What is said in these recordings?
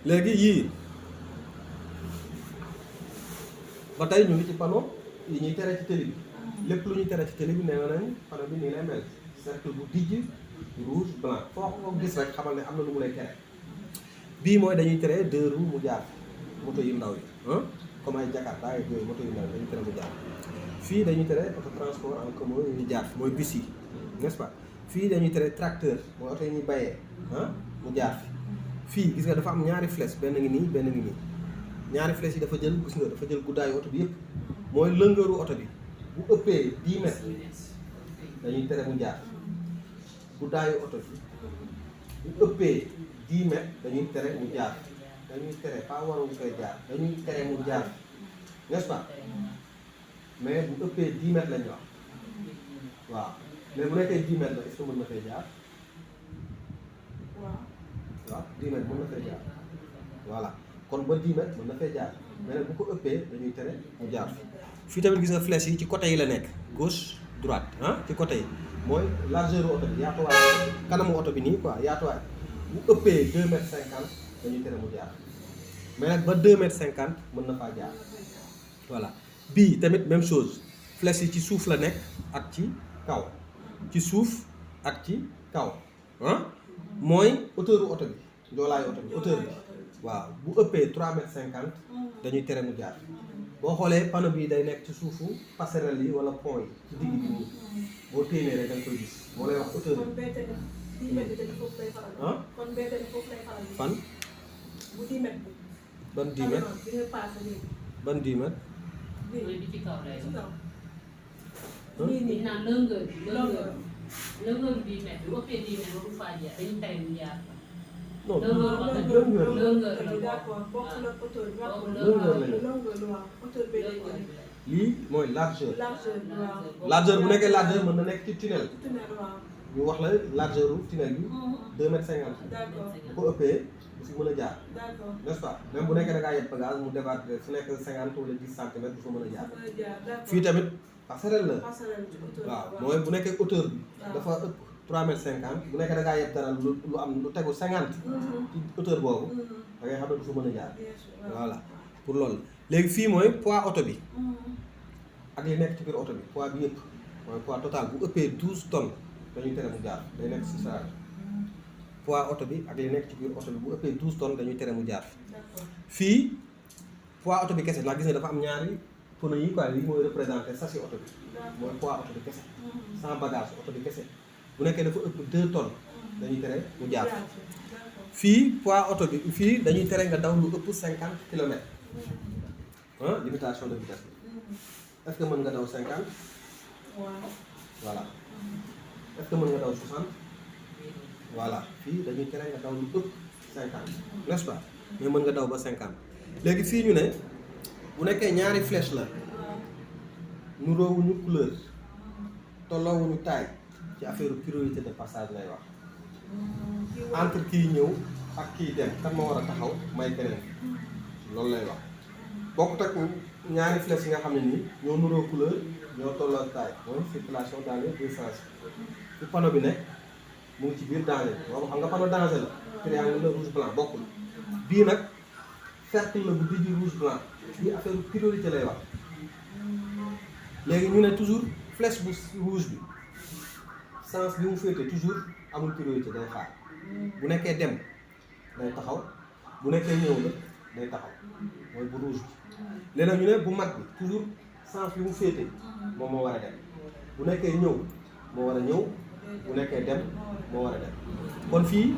léegi yii ba tey ñu ngi ci panneau yi ñuy tere ci télé bi lépp lu ñuy tere ci télé bi nee nañ panneau bi nii lay mel cercle bu dijj rouge blanc foo ko gis rek xamal ne am na lu mu lay tere bii mooy dañuy tere 2 roues mu jaar moto yu ndaw yi comme ay Jakarta ak yooyu moto yu ndaw yi dañuy tere mu jaar fii dañuy tere auto transport en commun yu ñu jaar mooy bus yi n'est-ce pas fii dañuy tere tracteur mooy oto yi ñuy bayee mu jaar fi fii gis nga dafa am ñaari flèche benn ngi nii benn ngi nii ñaari flèche yi dafa jël gis nga dafa jël guddaayu oto bi yëpp mooy lëngëru oto bi bu ëppee 10 mètres dañuy tere mu jaar guddaayu oto bi bu ëppee 10 mètres dañuy tere mu jaar dañuy tere pas waru koy jaar dañuy tere mu jaar n'est-ce pas mais bu ëppee 10 mètres lañu wax waaw mais bu nekkee 10 mètres la est-ce que mën na fay jaar waaw 10 mètres mën na fay jaar voilà kon ba 10 mètres mën na fay jaar mais nag bu ko ëppee dañuy tere mu jaar fii tamit gis nga flèche yi ci côté yi la nekk gauche droite ci côté yi mooy largeur oto bi yaatuwaay kanamu oto bi nii quoi yaatuwaay bu ëppee 2 mètres 50 dañuy tere mu jaar mais nag ba 2 mètres 50 mën na faa jaar voilà bii tamit même chose flèche yi ci suuf la nekk ak ci kaw ci suuf ak ci kaw mooy hauteur oto bi njoolaayu oto bi hauteur bi waaw bu ëppee 3 mètres 50 dañuy tere mu jaar boo xoolee panneau bi day nekk ci suufu passerelle yi wala pont yi ci digg bi nii boo téenee rek da nga koy gis moo lay wax hauteur bi fan bu 10 mètres ban 10 mètres ban 10 mètres mooy bi ci kaw lay wax. nii dañu nii naan longueur bi longueur bi 10 mètres bu ëppee 10 mètres waru faa jaar dañu tere mu jaar fa. non longueur la d'accord bokk na hauteur bi waaw longueur la ñu longueur bi waaw hauteur bi lii mooy largeur largeur bi waaw largeur bu nekkee largeur mën na nekk ci tunnel tunnel waaw ñu wax la largeur u tunnel bi 2 mètres 50 d'accord bu ko ëppee du fi mën a jaar d'accord n'est-ce pas même bu nekkee da ngaa yeb bagage mu débattre fu nekk 50 wala 10 centimètres du fa mën a jaar mën a jaar d'accord fii tamit passerelle la passerelle ci hauteur waaw bi mooy bu nekkee hauteur bi waaw. dafa ëpp 3 mètres 50 bu nekkee da ngaa yeb dara lu am lu tegu 50 ci hauteur boobu da ngay xam ne du fa mën a jaar bien sûr waaw. voilà pour loolu léegi fii mooy poids oto bi ak li nekk ci biir oto bi poids bi yëpp mooy poids total bu ëppee 12 tonnes dañuy tere mu jaar day nekk si charge poids oto bi ak li nekk ci biir oto bi bu ëppee 12 tonnes dañuy tere mu jaar d'accord fii poids oto bi kese ndax gis nga dafa am ñaari pneu yi quoi lii mooy représenté châssis oto bi mooy poids oto bi kese sans bagage oto bi kese bu nekkee dafa ëpp 2 tonnes dañuy tere mu jaar d'accord fii poids oto bi fii dañuy tere nga daw lu ëpp 50 kilomètres limitation de vitesse bi est-ce que mën nga daw 50 waaw voilà est-ce que mën nga daw 60 voilà fii dañuy tere nga daw lu ëpp 50 n'est-ce pas mais mën nga daw ba 50 léegi fii ñu ne bu nekkee ñaari flèche la nu roowuñu couleur tolloowuñu taille ci affaire priorité de passage lay wax entre kii ñëw ak kii dem kan ma war a taxaw may keneen loolu lay wax bokkut ak ñaari flèche yi nga xam ne nii ñoo nuroo couleur ñoo tolloo taille mooy circulation dans les deux sens fi panneau bi nekk mu ngi ci biir danger boobu xam nga panneau danger la triangle la rouge blanc bokkul bii nag cercle la bu dijj rouge blanc bii affaire priorité lay wax léegi ñu ne toujours flèche bu rouge bi sens bi mu féete toujours amul priorité day xaar bu nekkee dem day taxaw bu nekkee ñëw la day taxaw mooy bu rouge bi léeg ñu ne bu mag bi toujours sens bi mu féete moom moo war a dem bu nekkee ñëw moo war a ñëw bu nekkee dem moo war a dem kon fii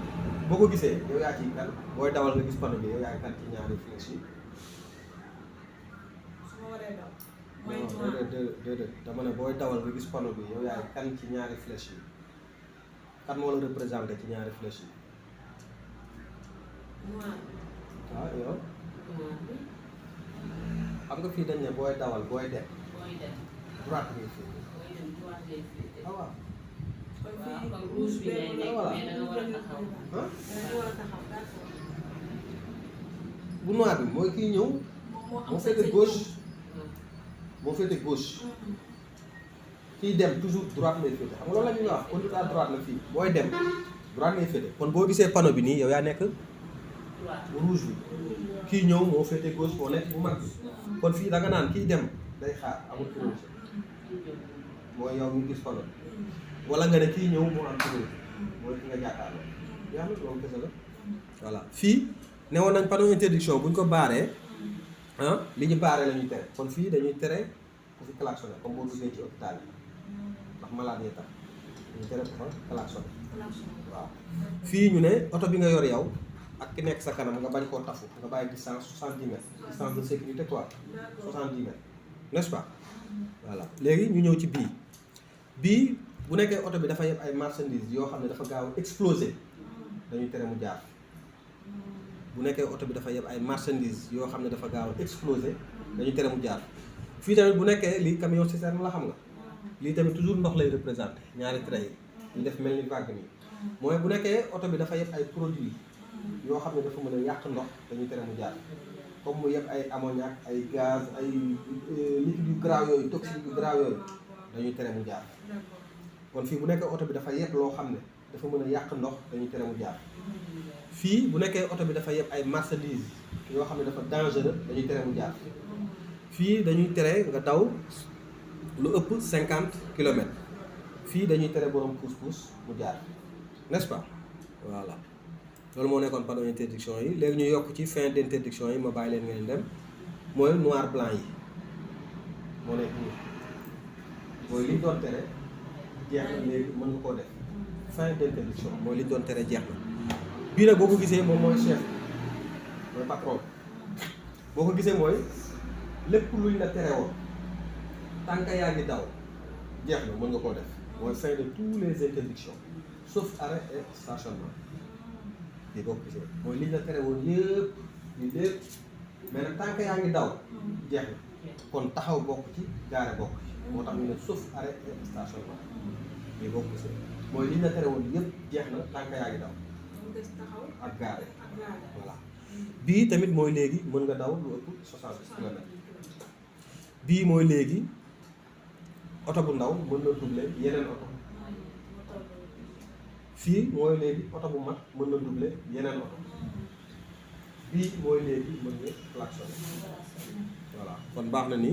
boo ko gisee yow yaa ciy kan booy dawal nga gis panneau bi yow yaay kan ci ñaari flèche yi su ma waree daw non déedéet dama ne booy dawal nga gis panneau bi yow yaay kan ci ñaari flèche yi kan moo la représenté ci ñaari flèche yi waaw yow xam nga fii dañ ne booy dawal booy dem booy dem droite ngay féete booy dem droite lay féete. ah waaw kon waaw fii kon rouge bi ngay nekk voilà. mais da nga war a taxaw. ah da nga war a taxaw d'accord bu noir bi mooy kii ñëw moo am moo sa féete gauche moo féete gauche kii dem toujours droite lay féete xam nga loolu la ñuy wax conduite à droite la fii booy dem droite ngay féete kon boo gisee panneau bi nii yow yaa nekk rouge bi kii ñëw moo féete gauche moo nekk bu mag bi kon fii da nga naan kii dem day xaar amul priorité mooy yow ñu gis ko la wala nga ne kii ñëw moo am priorité mooy ki nga jàkkaarloo yaa ngi loolu kese la voilà fii newoon nañ panneau interdiction bu ñu ko baaree ah li ñu baaree la ñuy tere kon fii dañuy tere ku fi klaxonné comme boo duggee ci hôpital yi ndax malade yi tax ñu tere ko fa klaxonné waaw fii ñu ne oto bi nga yor yow ak ki nekk sa kanam nga bañ koo tafu nga bàyyi distance 70 mètres distance de sécurité quoi 70 mètres n'est-ce pas voilà léegi ñu ñëw ci bii bu nekkee oto bi dafa yeb ay marchandises yoo xam ne dafa gaaw exploser dañuy tere mu jaar bu nekkee oto bi dafa yeb ay marchandises yoo xam ne dafa gaaw exploser dañuy tere mu jaar fii tamit bu nekkee lii camion citerne la xam nga lii tamit toujours ndox lay représenté ñaari traits yi ñu def mel ni vague nii mooy bu nekkee oto bi dafa yeb ay produits yoo xam ne dafa mën a yàq ndox dañuy tere mu jaar comme mu yeb ay ammoniac ay gaz ay liquide yu grave yooyu toxique yu grave yooyu dañuy tere mu jaar kon fii bu nekkee oto bi dafa yeb loo xam ne dafa mën a yàq ndox dañuy tere mu jaar fii bu nekkee oto bi dafa yeb ay marchandises yoo xam ne dafa dangereux dañuy tere mu jaar fii dañuy tere nga daw lu ëpp 50 kilomètres fii dañuy tere borom pousse-pousse mu jaar n'est-ce pas voilà loolu moo nekkoon panneau interdiction yi léegi ñu yokk ci fin d'interdiction yi ma bàyyi leen ngeen dem mooy noir blanc yi moo nekk nii mooy liñ doon tere jeex na léegi mën nga koo def fin d'interdiction mooy liñ doon tere jeex na bii nag boo ko gisee moom mooy chef mooy patron boo ko gisee mooy lépp luñ la tere woon tànk yaa ngi daw jeex na mën nga koo def mooy fin de tous les interdictions sauf arrêt et stationnement bii boo ko gisee mooy liñ la tere woon yëpp ñu lépp mais nag tànk yaa ngi daw jeex na kon taxaw bokk ci gaare bokk ci moo tax ñu ne sauf arrêt et stationnement bii boo ko gisee mooy liñ la tere woon yëpp jeex na tànk yaa ngi daw ak gaare voilà bii tamit mooy léegi mën nga daw lu ëpp 60 kilomètres bii mooy léegi oto bu ndaw mën na doubler yeneen oto fii mooy léegi oto bu mag mën na doubler yeneen oto bii mooy léegi mën nga klaxonner voilà kon baax na ni